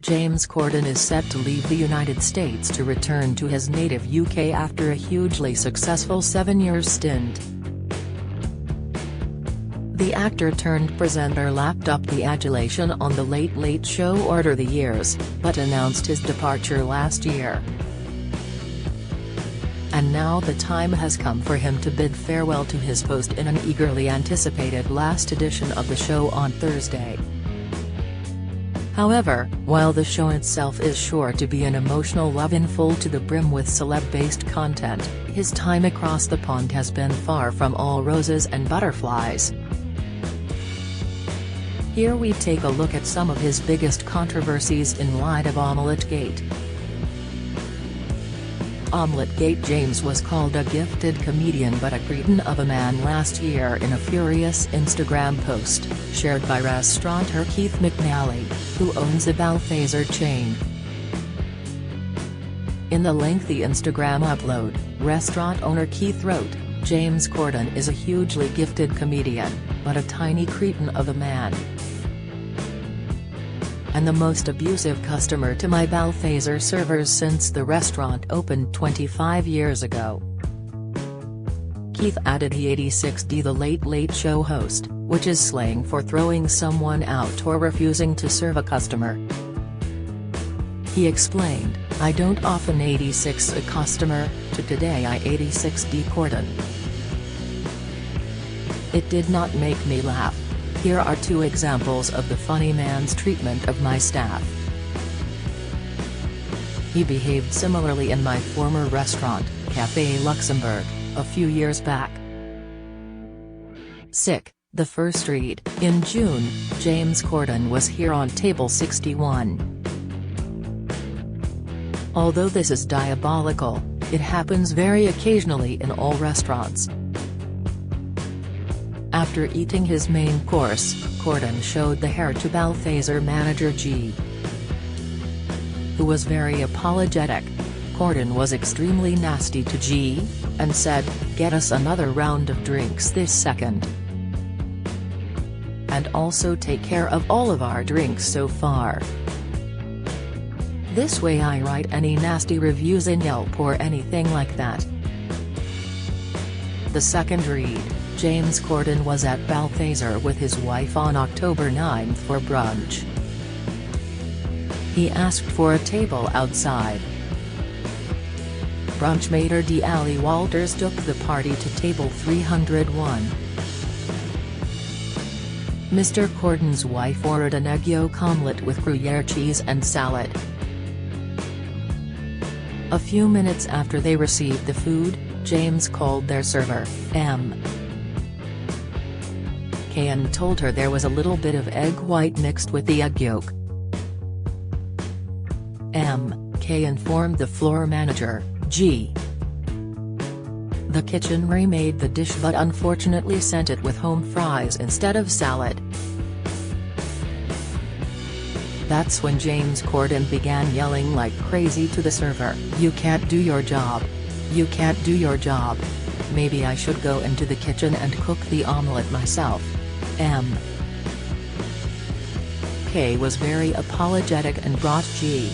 James Corden is set to leave the United States to return to his native UK after a hugely successful 7-year stint. The actor-turned-presenter lapped up the adulation on The Late Late Show over the years, but announced his departure last year. And now the time has come for him to bid farewell to his post in an eagerly anticipated last edition of the show on Thursday. However, while the show itself is sure to be an emotional love-in full to the brim with celeb-based content, his time across the pond has been far from all roses and butterflies. Here we take a look at some of his biggest controversies in light of Omelettegate. Omelettegate. James was called a gifted comedian but a cretin of a man last year in a furious Instagram post, shared by restaurateur Keith McNally, who owns a Balthaser chain. In the lengthy Instagram upload, restaurant owner Keith wrote, "James Corden is a hugely gifted comedian, but a tiny cretin of a man. And the most abusive customer to my Balthaser servers since the restaurant opened 25 years ago." Keith added he 86'd the Late Late Show host, which is slang for throwing someone out or refusing to serve a customer. He explained, "I don't often 86 a customer, to today I 86'd Corden. It did not make me laugh. Here are 2 examples of the funny man's treatment of my staff. He behaved similarly in my former restaurant, Café Luxembourg, a few years back." Sick, the first read. In June, James Corden was here on table 61. Although this is diabolical, it happens very occasionally in all restaurants. After eating his main course, Corden showed the hair to Balthaser manager G, who was very apologetic. Corden was extremely nasty to G, and said, "Get us another round of drinks this second. And also take care of all of our drinks so far. This way I write any nasty reviews in Yelp or anything like that." The second read. James Corden was at Balthaser with his wife on October 9 for brunch. He asked for a table outside. Brunch maitre d'Ali Walters took the party to table 301. Mr. Corden's wife ordered an egg yolk omelette with Gruyere cheese and salad. A few minutes after they received the food, James called their server, M. K, and told her there was a little bit of egg white mixed with the egg yolk. M. K informed the floor manager, G. The kitchen remade the dish but unfortunately sent it with home fries instead of salad. That's when James Corden began yelling like crazy to the server, "You can't do your job. You can't do your job. Maybe I should go into the kitchen and cook the omelette myself." M. K was very apologetic and brought G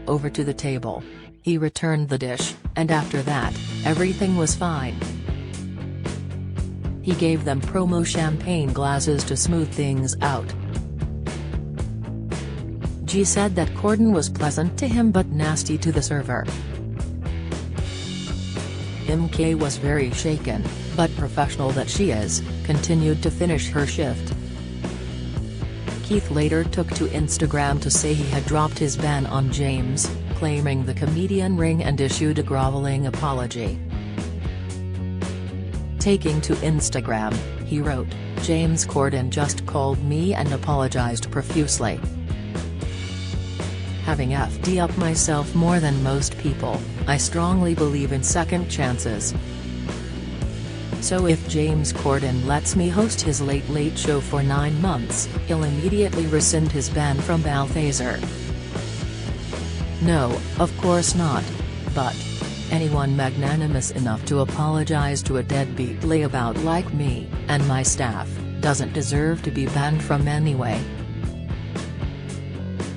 over to the table. He returned the dish, and after that, everything was fine. He gave them promo champagne glasses to smooth things out. G said that Corden was pleasant to him but nasty to the server. MK was very shaken, but professional that she is, continued to finish her shift. Keith later took to Instagram to say he had dropped his ban on James, claiming the comedian rang and issued a groveling apology. Taking to Instagram, he wrote, "James Corden just called me and apologized profusely. Having FD up myself more than most people, I strongly believe in second chances. So if James Corden lets me host his Late Late Show for 9 months, he'll immediately rescind his ban from Balthaser. No, of course not. But anyone magnanimous enough to apologize to a deadbeat layabout like me, and my staff, doesn't deserve to be banned from anyway."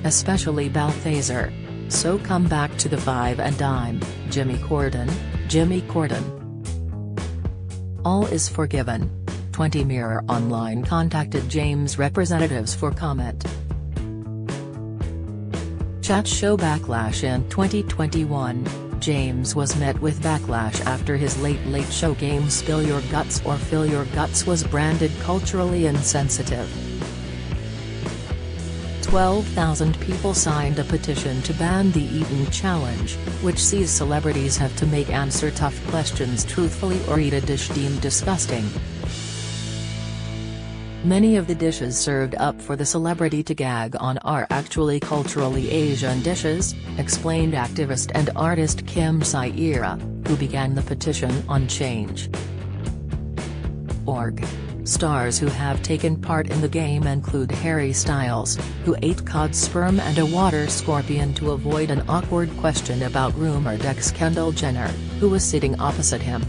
especially Balthazar. So come back to the five and dime, Jimmy Corden, Jimmy Corden. All is forgiven. 20 Mirror Online contacted James' representatives for comment. Chat show backlash in 2021. James was met with backlash after his Late Late Show game Spill Your Guts or Fill Your Guts was branded culturally insensitive. 12,000 people signed a petition to ban the Eating Challenge, which sees celebrities have to answer tough questions truthfully or eat a dish deemed disgusting. Many of the dishes served up for the celebrity to gag on are actually culturally Asian dishes, explained activist and artist Kim Saira, who began the petition on Change.org. Stars who have taken part in the game include Harry Styles, who ate cod sperm and a water scorpion to avoid an awkward question about rumored ex Kendall Jenner, who was sitting opposite him.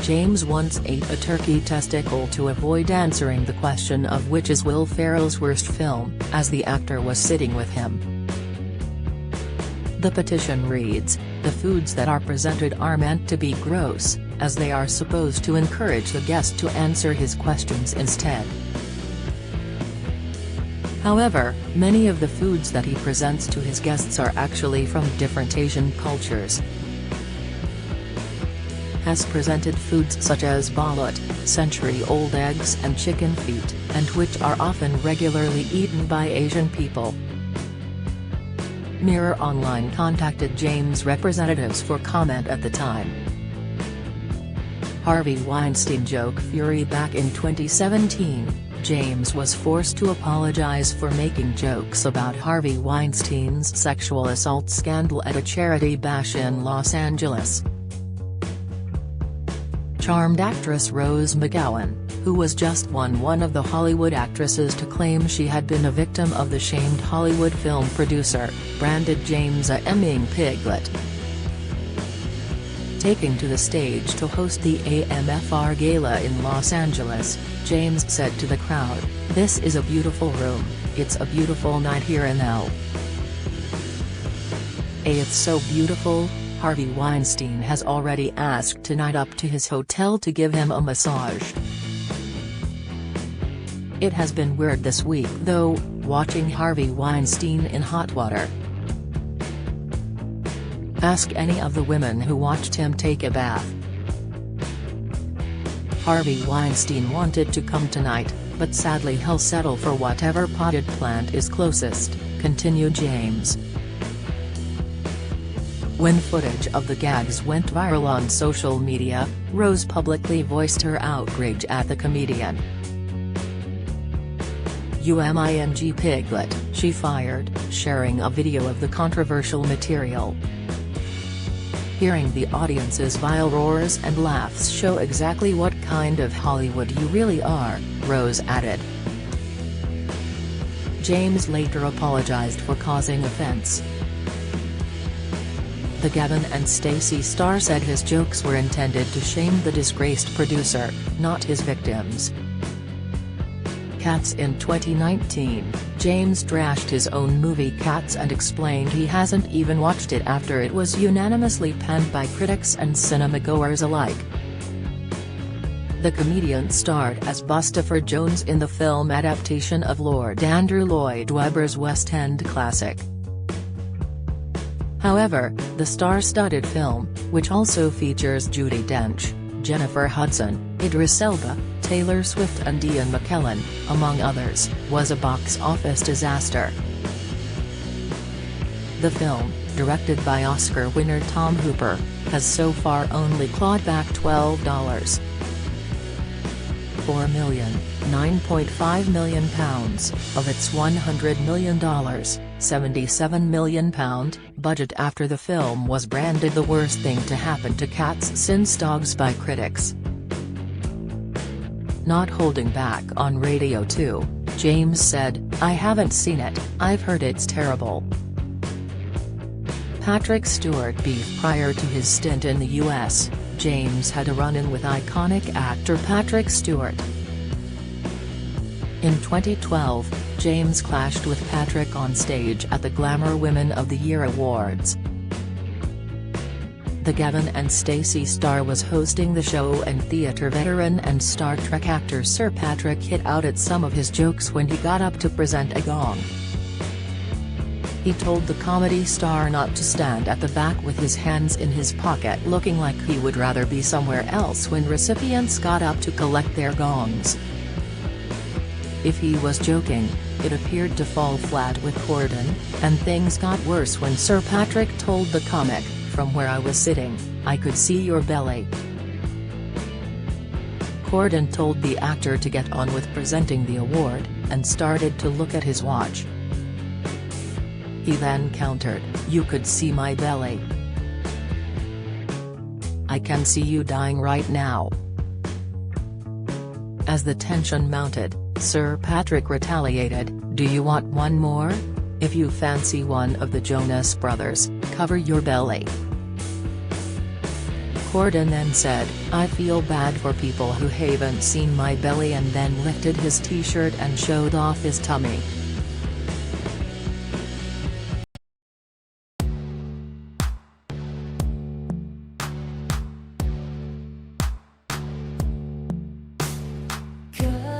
James once ate a turkey testicle to avoid answering the question of which is Will Ferrell's worst film, as the actor was sitting with him. The petition reads, "The foods that are presented are meant to be gross, as they are supposed to encourage the guest to answer his questions instead." However, many of the foods that he presents to his guests are actually from different Asian cultures. Has presented foods such as balut, century-old eggs and chicken feet, and which are often regularly eaten by Asian people. Mirror Online contacted James' representatives for comment at the time. Harvey Weinstein joke fury. Back in 2017, James was forced to apologize for making jokes about Harvey Weinstein's sexual assault scandal at a charity bash in Los Angeles. Charmed actress Rose McGowan, who was just one of the Hollywood actresses to claim she had been a victim of the shamed Hollywood film producer, branded James a emming piglet. Taking to the stage to host the AMFR Gala in Los Angeles, James said to the crowd, "This is a beautiful room, it's a beautiful night here in L.A. It's so beautiful. Harvey Weinstein has already asked tonight up to his hotel to give him a massage. It has been weird this week though, watching Harvey Weinstein in hot water. Ask any of the women who watched him take a bath. Harvey Weinstein wanted to come tonight, but sadly he'll settle for whatever potted plant is closest," continued James. When footage of the gags went viral on social media, Rose publicly voiced her outrage at the comedian. "UMING piglet," she fired, sharing a video of the controversial material. Hearing the audience's vile roars and laughs show exactly what kind of Hollywood you really are, Rose added. James later apologized for causing offense. The Gavin and Stacey star said his jokes were intended to shame the disgraced producer, not his victims. Cats. In 2019, James trashed his own movie Cats and explained he hasn't even watched it after it was unanimously panned by critics and cinemagoers alike. The comedian starred as Bustopher Jones in the film adaptation of Lord Andrew Lloyd Webber's West End classic. However, the star-studded film, which also features Judi Dench, Jennifer Hudson, Idris Elba, Taylor Swift and Ian McKellen, among others, was a box office disaster. The film, directed by Oscar winner Tom Hooper, has so far only clawed back $12.4 million, £9.5 million, of its $100 million, £77 million, budget after the film was branded the worst thing to happen to cats since dogs by critics. Not holding back on Radio 2, James said, "I haven't seen it, I've heard it's terrible." Patrick Stewart beef. Prior to his stint in the US, James had a run-in with iconic actor Patrick Stewart. In 2012, James clashed with Patrick on stage at the Glamour Women of the Year Awards. The Gavin and Stacey star was hosting the show and theatre veteran and Star Trek actor Sir Patrick hit out at some of his jokes when he got up to present a gong. He told the comedy star not to stand at the back with his hands in his pocket looking like he would rather be somewhere else when recipients got up to collect their gongs. If he was joking, it appeared to fall flat with Corden, and things got worse when Sir Patrick told the comic, "From where I was sitting, I could see your belly." Corden told the actor to get on with presenting the award, and started to look at his watch. He then countered, "You could see my belly. I can see you dying right now." As the tension mounted, Sir Patrick retaliated, "Do you want one more? If you fancy one of the Jonas Brothers, cover your belly." Corden then said, "I feel bad for people who haven't seen my belly," and then lifted his t-shirt and showed off his tummy. Good.